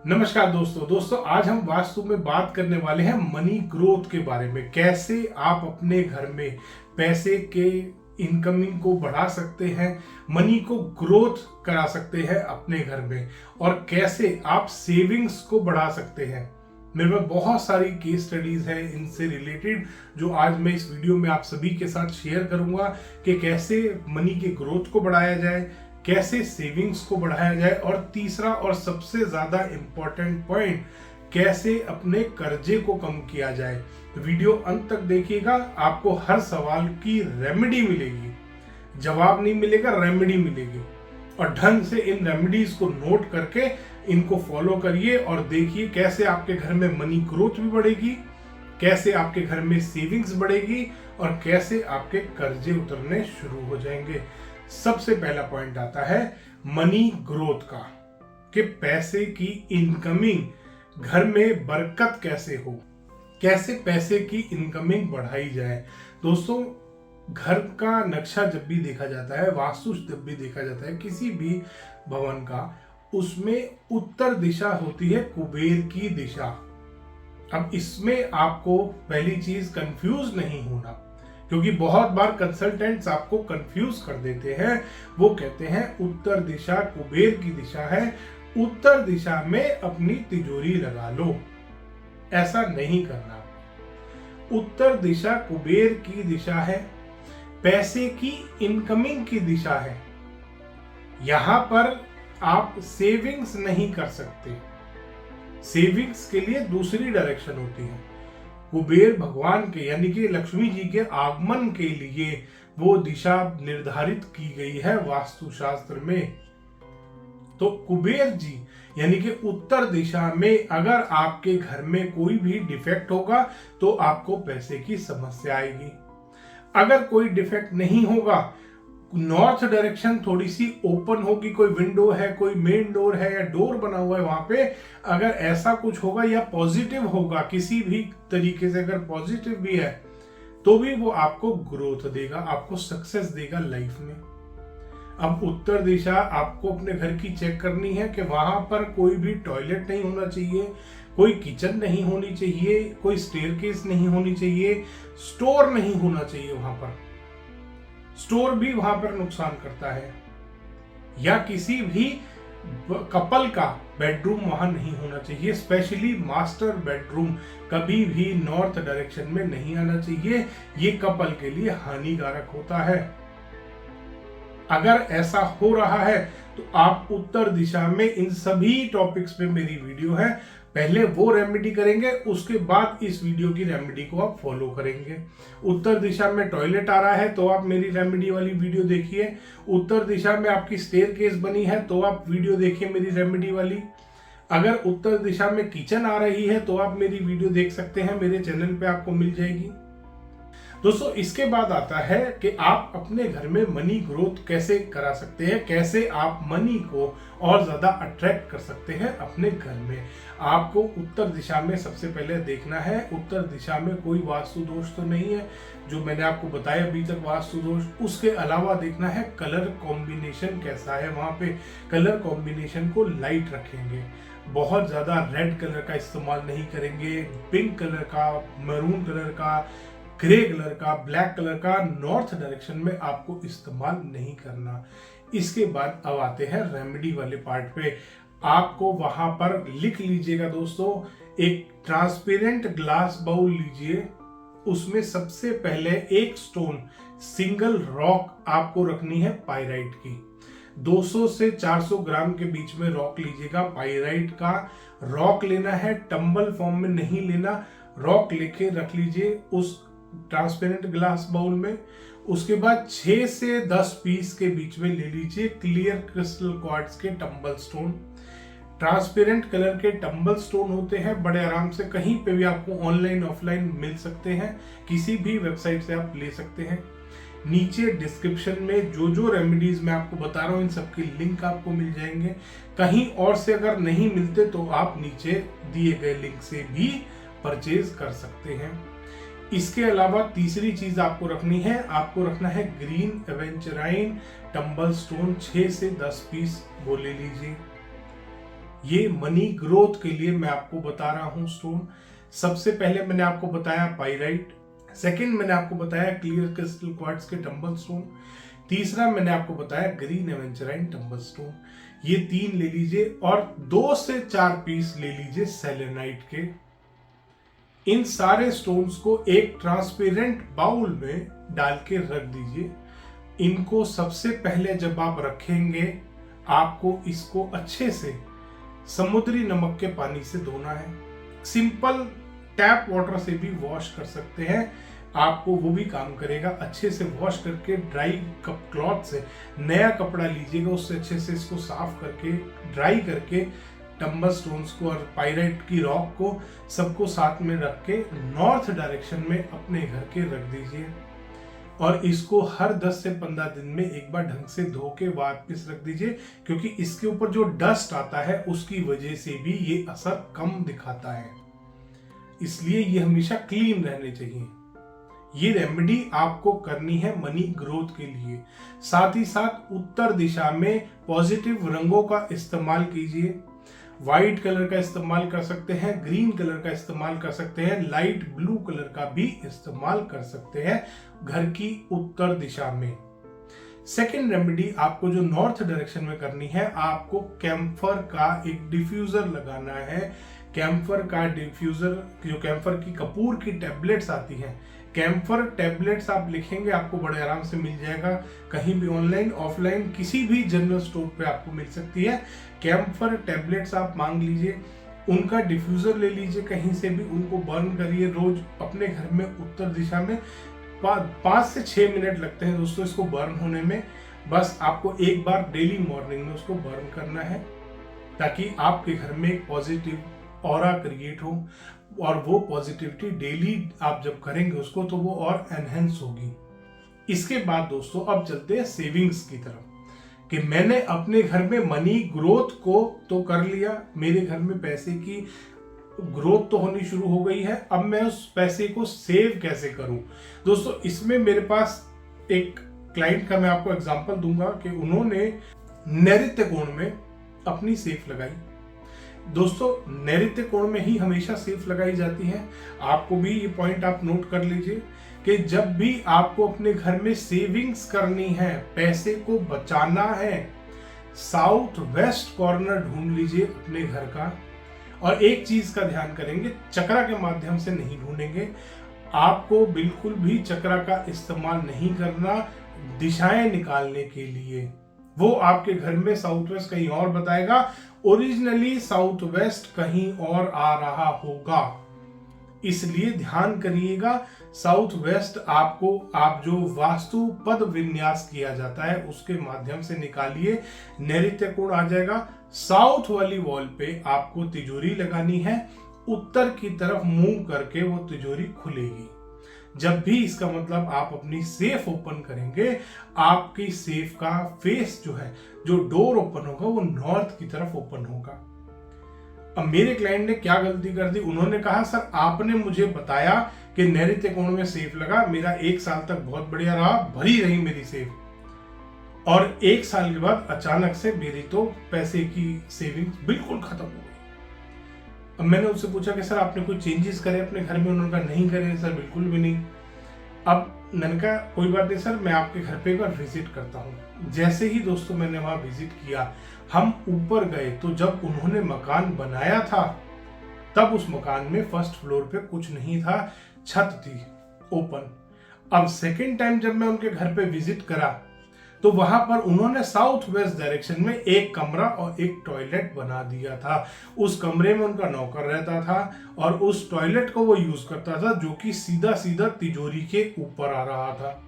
नमस्कार दोस्तों आज हम वास्तु में बात करने वाले हैं मनी ग्रोथ के बारे में। कैसे आप अपने घर में पैसे के इनकमिंग को बढ़ा सकते हैं, मनी को ग्रोथ करा सकते हैं अपने घर में, और कैसे आप सेविंग्स को बढ़ा सकते हैं। मेरे पास बहुत सारी केस स्टडीज हैं इनसे रिलेटेड जो आज मैं इस वीडियो में आप सभी के साथ शेयर करूंगा कि कैसे मनी के ग्रोथ को बढ़ाया जाए, कैसे सेविंग्स को बढ़ाया जाए, और तीसरा और सबसे ज्यादा इंपॉर्टेंट पॉइंट, कैसे अपने कर्जे को कम किया जाए। तो वीडियो अंत तक देखिएगा, आपको हर सवाल की रेमेडी मिलेगी। जवाब नहीं मिलेगा, रेमेडी मिलेगी, और ढंग से इन रेमेडीज को नोट करके इनको फॉलो करिए और देखिए कैसे आपके घर में मनी ग्रोथ भी बढ़ेगी, कैसे आपके घर में सेविंग्स बढ़ेगी, और कैसे आपके कर्जे उतरने शुरू हो जाएंगे। सबसे पहला पॉइंट आता है मनी ग्रोथ का, कि पैसे की इनकमिंग, घर में बरकत कैसे हो, कैसे पैसे की इनकमिंग बढ़ाई जाए। दोस्तों, घर का नक्शा जब भी देखा जाता है, वास्तु जब भी देखा जाता है किसी भी भवन का, उसमें उत्तर दिशा होती है कुबेर की दिशा। अब इसमें आपको पहली चीज कंफ्यूज नहीं होना, क्योंकि बहुत बार कंसल्टेंट्स आपको कंफ्यूज कर देते हैं। वो कहते हैं उत्तर दिशा कुबेर की दिशा है, उत्तर दिशा में अपनी तिजोरी लगा लो। ऐसा नहीं करना। उत्तर दिशा कुबेर की दिशा है, पैसे की इनकमिंग की दिशा है। यहां पर आप सेविंग्स नहीं कर सकते। सेविंग्स के लिए दूसरी डायरेक्शन होती है। कुबेर भगवान के यानी कि लक्ष्मी जी के आगमन के लिए वो दिशा निर्धारित की गई है वास्तुशास्त्र में। तो कुबेर जी यानी कि उत्तर दिशा में अगर आपके घर में कोई भी डिफेक्ट होगा तो आपको पैसे की समस्या आएगी। अगर कोई डिफेक्ट नहीं होगा, नॉर्थ डायरेक्शन थोड़ी सी ओपन होगी, कोई विंडो है, कोई मेन डोर है या डोर बना हुआ है वहां पे, अगर ऐसा कुछ होगा या पॉजिटिव होगा किसी भी तरीके से, अगर पॉजिटिव भी है तो भी वो आपको ग्रोथ देगा, आपको सक्सेस देगा लाइफ में। अब उत्तर दिशा आपको अपने घर की चेक करनी है कि वहां पर कोई भी टॉयलेट नहीं होना चाहिए, कोई किचन नहीं होनी चाहिए, कोई स्टेयरकेस नहीं होनी चाहिए, स्टोर नहीं होना चाहिए वहां पर। स्टोर भी वहां पर नुकसान करता है, या किसी भी कपल का बेडरूम वहां नहीं होना चाहिए। स्पेशली मास्टर बेडरूम कभी भी नॉर्थ डायरेक्शन में नहीं आना चाहिए, ये कपल के लिए हानिकारक होता है। अगर ऐसा हो रहा है तो आप उत्तर दिशा में, इन सभी टॉपिक्स पे मेरी वीडियो है, पहले वो रेमेडी करेंगे, उसके बाद इस वीडियो की रेमेडी को आप फॉलो करेंगे। उत्तर दिशा में टॉयलेट आ रहा है तो आप मेरी रेमेडी वाली वीडियो देखिए। उत्तर दिशा में आपकी स्टेयरकेस बनी है तो आप वीडियो देखिए मेरी रेमेडी वाली। अगर उत्तर दिशा में किचन आ रही है तो आप मेरी वीडियो देख सकते हैं, मेरे चैनल पे आपको मिल जाएगी। दोस्तों, इसके बाद आता है कि आप अपने घर में मनी ग्रोथ कैसे करा सकते हैं, कैसे आप मनी को और ज्यादा अट्रैक्ट कर सकते हैं अपने घर में। आपको उत्तर दिशा में सबसे पहले देखना है, उत्तर दिशा में कोई वास्तु दोष तो नहीं है जो मैंने आपको बताया अभी तक वास्तु दोष। उसके अलावा देखना है कलर कॉम्बिनेशन कैसा है। वहां पे कलर कॉम्बिनेशन को लाइट रखेंगे, बहुत ज्यादा रेड कलर का इस्तेमाल नहीं करेंगे, पिंक कलर का, मैरून कलर का, ग्रे कलर का, ब्लैक कलर का नॉर्थ डायरेक्शन में आपको इस्तेमाल नहीं करना। इसके बाद अब आते हैं रेमेडी वाले पार्ट पे। आपको वहां पर लिख लीजिएगा दोस्तों, एक ट्रांसपेरेंट ग्लास बाउल लीजिए, उसमें सबसे पहले एक स्टोन, सिंगल रॉक आपको रखनी है पाइराइट की। 200 से 400 ग्राम के बीच में रॉक लीजिएगा, पाइराइट का रॉक लेना है, टंबल फॉर्म में नहीं लेना। रॉक लेके रख लीजिए उस ट्रांसपेरेंट ग्लास बाउल में। उसके बाद 6 से 10 पीस के बीच में ले लीजिए क्लियर क्रिस्टल क्वार्ट्ज के टंबल स्टोन। ट्रांसपेरेंट कलर के टंबल स्टोन होते हैं, बड़े आराम से कहीं पे भी आपको ऑनलाइन ऑफलाइन मिल सकते हैं, किसी भी वेबसाइट से आप ले सकते हैं। नीचे डिस्क्रिप्शन में जो जो रेमेडीज मैं आपको बता रहा हूँ इन सबके लिंक आपको मिल जाएंगे। कहीं और से अगर नहीं मिलते तो आप नीचे दिए गए लिंक से भी परचेज कर सकते हैं। इसके अलावा तीसरी चीज आपको रखनी है, आपको रखना है ग्रीन एवेंचराइन टंबल स्टोन, 6 से 10 पीस वो ले लीजिए। ये मनी ग्रोथ के लिए मैं आपको बता रहा हूं स्टोन। सबसे पहले मैंने आपको बताया पाइराइट, सेकंड मैंने आपको बताया क्लियर क्रिस्टल क्वार्ट्ज के टंबल स्टोन, तीसरा मैंने आपको बताया ग्रीन एवेंचराइन टंबल स्टोन। ये 3 ले लीजिए और 2 से 4 पीस ले लीजिए सेलेनाइट के। इन सारे स्टोन्स को एक ट्रांसपेरेंट बाउल में डाल के रख दीजिए। इनको सबसे पहले जब आप रखेंगे, आपको इसको अच्छे से समुद्री नमक के पानी से धोना है। सिंपल टैप वाटर से भी वॉश कर सकते हैं, आपको वो भी काम करेगा। अच्छे से वॉश करके ड्राई क्लॉथ से, नया कपड़ा लीजिएगा, उससे अच्छे से इसको साफ करके ड्राई करके टंबल स्टोन्स को और पाइराइट की रॉक को सबको साथ में रख के नॉर्थ डायरेक्शन में अपने घर के रख दीजिए और इसको हर 10 से 15 दिन में एक बार ढंग से धो के वापस रख दीजिए, क्योंकि इसके ऊपर जो डस्ट आता है उसकी वजह से भी ये असर कम दिखाता है। इसलिए ये हमेशा क्लीन रहने चाहिए। ये रेमेडी आपको करनी है मनी ग्रोथ के लिए। साथ ही साथ उत्तर दिशा में पॉजिटिव रंगों का इस्तेमाल कीजिए। व्हाइट कलर का इस्तेमाल कर सकते हैं, ग्रीन कलर का इस्तेमाल कर सकते हैं, लाइट ब्लू कलर का भी इस्तेमाल कर सकते हैं घर की उत्तर दिशा में। सेकेंड रेमेडी आपको जो नॉर्थ डायरेक्शन में करनी है, आपको कैम्फर का एक डिफ्यूजर लगाना है। कैम्फर का डिफ्यूजर, जो कैम्फर की कपूर की टैबलेट्स आती हैं, कैम्फर टैबलेट्स आप लिखेंगे आपको बड़े आराम से मिल जाएगा, कहीं भी ऑनलाइन ऑफलाइन किसी भी जनरल स्टोर पे आपको मिल सकती है। कैम्फर टैबलेट्स आप मांग लीजिए, उनका डिफ्यूजर ले लीजिए कहीं से भी, उनको बर्न करिए रोज अपने घर में उत्तर दिशा में। 5 से 6 मिनट लगते हैं दोस्तों इसको बर्न होने में। बस आपको एक बार डेली मॉर्निंग में उसको बर्न करना है, ताकि आपके घर में एक पॉजिटिव ऑरा क्रिएट हो, और वो पॉजिटिविटी डेली आप जब करेंगे उसको तो वो और एनहेंस होगी। इसके बाद दोस्तों अब चलते हैं सेविंग्स की तरफ, कि मैंने अपने घर में मनी ग्रोथ को तो कर लिया, मेरे घर में पैसे की ग्रोथ तो होनी शुरू हो गई है, अब मैं उस पैसे को सेव कैसे करूं। दोस्तों इसमें मेरे पास एक क्लाइंट का मैं आपको एग्जांपल दूंगा कि उन्होंने नैऋत्य कोण में अपनी सेफ लगाई। दोस्तों नैऋत्य कोण में ही हमेशा सेफ लगाई जाती है। आपको भी ये पॉइंट आप नोट कर लीजिए कि जब भी आपको अपने घर में सेविंग्स करनी है, पैसे को बचाना है, साउथ वेस्ट कॉर्नर ढूंढ लीजिए अपने घर का। और एक चीज का ध्यान करेंगे, चक्रा के माध्यम से नहीं ढूंढेंगे। आपको बिल्कुल भी चक्रा का इस्तेमाल नहीं करना दिशाएं निकालने के लिए। वो आपके घर में साउथ वेस्ट कहीं और बताएगा, ओरिजिनली साउथ वेस्ट कहीं और आ रहा होगा। इसलिए ध्यान करिएगा, साउथ वेस्ट आपको, आप जो वास्तु पद विन्यास किया जाता है उसके माध्यम से निकालिए, नैऋत्य कोण आ जाएगा। साउथ वाली वॉल पे आपको तिजोरी लगानी है, उत्तर की तरफ मुंह करके वो तिजोरी खुलेगी। जब भी, इसका मतलब आप अपनी सेफ ओपन करेंगे, आपकी सेफ का फेस जो है, जो डोर ओपन होगा वो नॉर्थ की तरफ ओपन होगा। अब मेरे क्लाइंट ने क्या गलती कर दी, उन्होंने कहा सर आपने मुझे बताया कि नैऋत्य कोण में सेफ लगा, मेरा 1 साल तक बहुत बढ़िया रहा, भरी रही मेरी सेफ, और 1 साल के बाद अचानक से मेरी तो पैसे की सेविंग्स बिल्कुल खत्म हो गई। अब मैंने उससे पूछा कि सर आपने कोई चेंजेस करे अपने घर में, उन्होंने कहा नहीं करे सर, बिल्कुल भी नहीं। अब मैंने कहा कोई बात नहीं सर, मैं आपके घर पे एक बार विजिट करता हूँ। जैसे ही दोस्तों मैंने वहां विजिट किया, हम ऊपर गए तो जब उन्होंने मकान बनाया था तब उस मकान में फर्स्ट फ्लोर पे कुछ नहीं था, छत थी ओपन। अब सेकेंड टाइम जब मैं उनके घर पे विजिट करा तो वहां पर उन्होंने साउथ वेस्ट डायरेक्शन में एक कमरा और एक टॉयलेट बना दिया था। उस कमरे में उनका नौकर रहता था और उस टॉयलेट को वो यूज करता था, जो कि सीधा सीधा तिजोरी के ऊपर आ रहा था।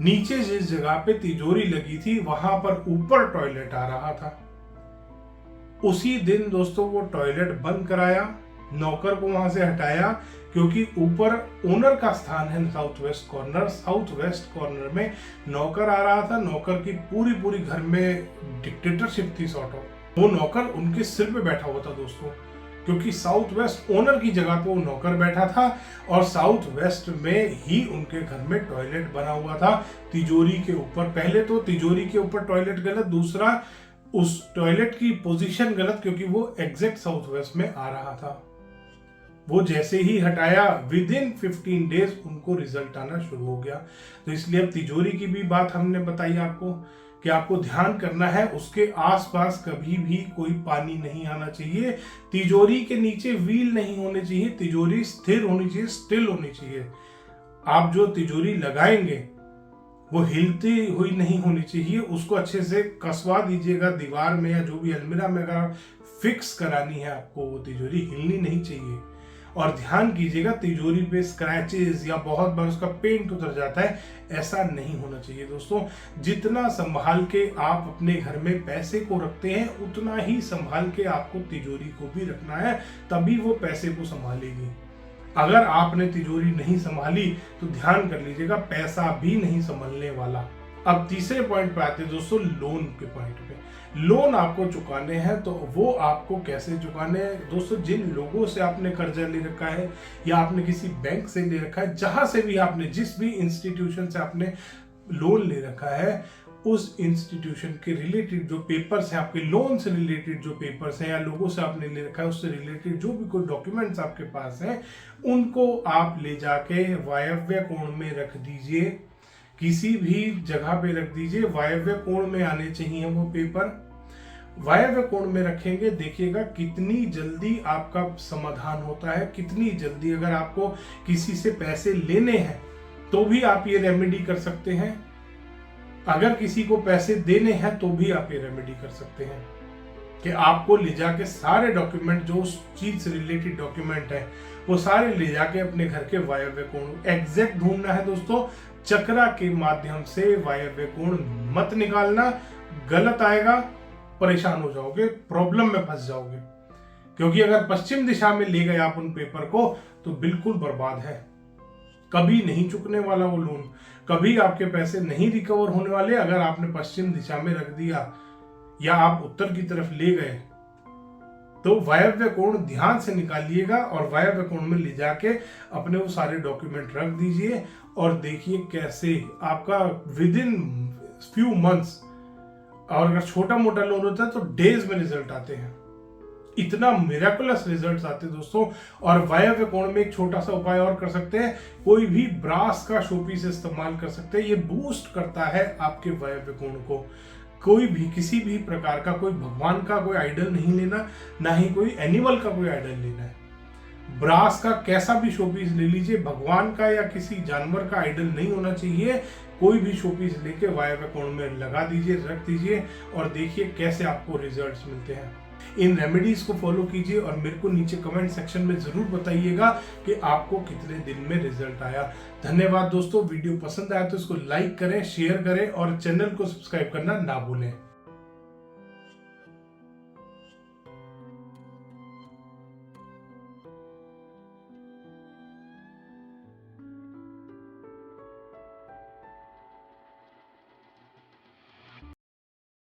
नीचे जिस जगह पे तिजोरी लगी थी वहां पर ऊपर टॉयलेट आ रहा था। उसी दिन दोस्तों वो टॉयलेट बंद कराया, नौकर को वहां से हटाया, क्योंकि ऊपर ओनर का स्थान है south west corner. South west corner में नौकर आ रहा था, नौकर की पूरी घर में डिक्टेटरशिप थी सॉर्ट ऑफ। वो नौकर उनके सिर पे बैठा हुआ था दोस्तों, क्योंकि साउथ वेस्ट ओनर की जगह पे वो नौकर बैठा था और साउथ वेस्ट में ही उनके घर में टॉयलेट बना हुआ था तिजोरी के ऊपर। पहले तो तिजोरी के ऊपर टॉयलेट गलत, दूसरा उस टॉयलेट की पोजीशन गलत, क्योंकि वो एग्जैक्ट साउथ वेस्ट में आ रहा था। वो जैसे ही हटाया विद इन 15 डेज उनको रिजल्ट आना शुरू हो गया। तो इसलिए अब तिजोरी की भी बात हमने बताई आपको कि आपको ध्यान करना है, उसके आसपास कभी भी कोई पानी नहीं आना चाहिए। तिजोरी के नीचे व्हील नहीं होने चाहिए, तिजोरी स्थिर होनी चाहिए, स्टिल होनी चाहिए। आप जो तिजोरी लगाएंगे वो हिलती हुई नहीं होनी चाहिए, उसको अच्छे से कसवा दीजिएगा दीवार में या जो भी अलमीरा में अगर फिक्स करानी है आपको, वो तिजोरी हिलनी नहीं चाहिए। और ध्यान कीजिएगा तिजोरी पे स्क्रैचेस या बहुत बार उसका पेंट उतर जाता है, ऐसा नहीं होना चाहिए दोस्तों। जितना संभाल के आप अपने घर में पैसे को रखते हैं उतना ही संभाल के आपको तिजोरी को भी रखना है, तभी वो पैसे को संभालेगी। अगर आपने तिजोरी नहीं संभाली तो ध्यान कर लीजिएगा पैसा भी नहीं संभलने वाला। अब तीसरे पॉइंट पे आते हैं दोस्तों, लोन के पॉइंट पे। लोन आपको चुकाने हैं तो वो आपको कैसे चुकाने हैं दोस्तों? जिन लोगों से आपने कर्जा ले रखा है या आपने किसी बैंक से ले रखा है, जहां से भी आपने, जिस भी इंस्टीट्यूशन से आपने लोन ले रखा है, उस इंस्टीट्यूशन के रिलेटेड जो पेपर्स हैं, आपके लोन से रिलेटेड जो पेपर्स हैं या लोगों से आपने ले रखा है उससे रिलेटेड जो भी कोई डॉक्यूमेंट्स आपके पास हैं, उनको आप ले जाके वायव्य कोण में रख दीजिए। किसी भी जगह पे रख दीजिए, वायव्य कोण में आने चाहिए वो पेपर। वायव्य कोण में रखेंगे, देखिएगा कितनी जल्दी आपका समाधान होता है, कितनी जल्दी। अगर आपको किसी से पैसे लेने हैं तो भी आप ये रेमेडी कर सकते हैं, अगर किसी को पैसे देने हैं तो भी आप ये रेमेडी कर सकते हैं कि आपको ले जाके सारे डॉक्यूमेंट, जो उस चीज से रिलेटेड डॉक्यूमेंट है, वो सारे ले जाके अपने घर के वायव्य कोण एग्जैक्ट ढूंढना है दोस्तों। चक्रा के माध्यम से वायव्य कोण मत निकालना, गलत आएगा, परेशान हो जाओगे, प्रॉब्लम में फंस जाओगे। क्योंकि अगर पश्चिम दिशा में ले गए आप उन पेपर को तो बिल्कुल बर्बाद है, कभी नहीं चुकने वाला वो लोन, कभी आपके पैसे नहीं रिकवर होने वाले। अगर आपने पश्चिम दिशा में रख दिया या आप उत्तर की तरफ ले गए तो वायव्य कोण ध्यान से निकालिएगा और वायव्य कोण में ले जाके अपने वो सारे डॉक्यूमेंट रख दीजिए और देखिए कैसे आपका विद इन फ्यू मंथ्स, और अगर छोटा मोटा लोन होता है तो डेज में रिजल्ट आते हैं। इतना मिराकुलस रिजल्ट्स आते हैं दोस्तों। और वायव्य कोण में एक छोटा सा उपाय और कर सकते हैं, कोई भी ब्रास का शोपीस इस्तेमाल कर सकते हैं, ये बूस्ट करता है आपके वायव्य कोण को। कोई भी, किसी भी प्रकार का, कोई भगवान का कोई आइडल नहीं लेना, ना ही कोई एनिमल का कोई आइडल लेना है। ब्रास का कैसा भी शोपीस ले लीजिए, भगवान का या किसी जानवर का आइडल नहीं होना चाहिए। कोई भी शोपीस लेके वायव्य कोण में लगा दीजिए, रख दीजिए और देखिए कैसे आपको रिजल्ट्स मिलते हैं। इन रेमेडीज को फॉलो कीजिए और मेरे को नीचे कमेंट सेक्शन में जरूर बताइएगा कि आपको कितने दिन में रिजल्ट आया। धन्यवाद दोस्तों। वीडियो पसंद आया तो इसको लाइक करें, शेयर करें और चैनल को सब्सक्राइब करना ना भूलें।